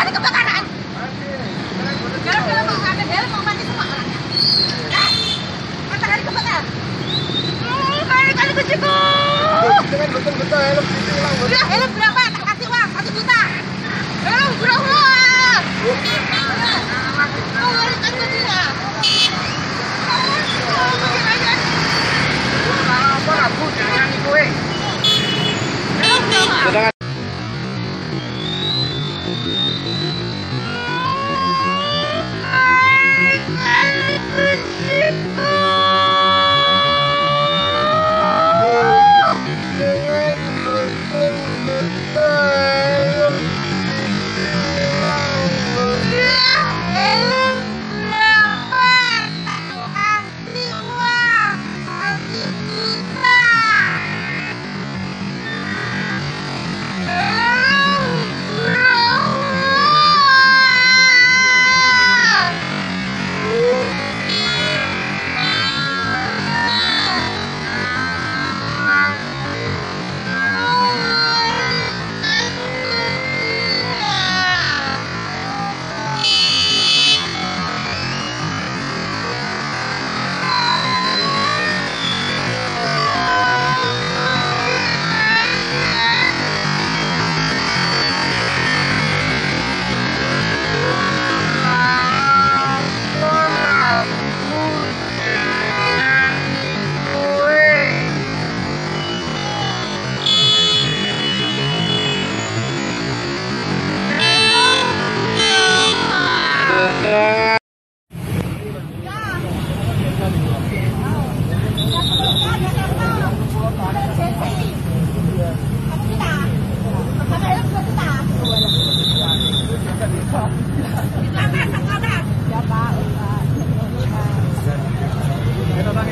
Ada kebakaran. Gara-gara mau ngambil helm mau mati semua orangnya. Matahari kebakar. Kali kuciku. Betul helm itu ulang. Ya, helm berapa? Tak kasih uang 1 juta. Helm berapa? Kan dia. Apa lagu jangan kowe. Helm berapa?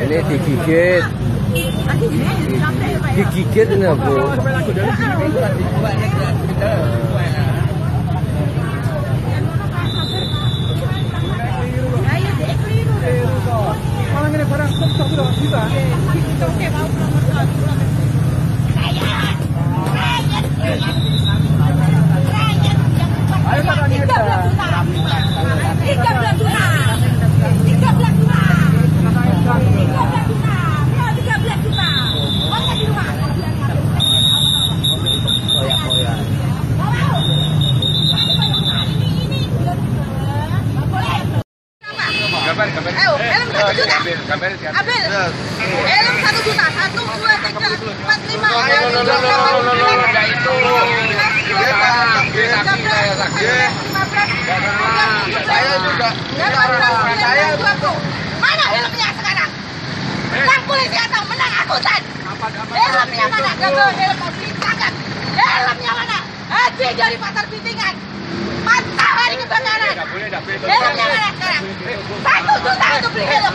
Ini digigit. Digigit ini Bu. Helm 1 juta. Ambil. Helm 1 juta. 1, 2, 3, 4, 5. Saya juga. Mana helmnya sekarang? Menang polisi atau menang akuntan? Helmnya mana? Helm mau ditangkap. Helmnya mana? Haji dari pasar Bitingan. Matahari kebakaran. Helmnya mana sekarang? 1 juta untuk beli helm.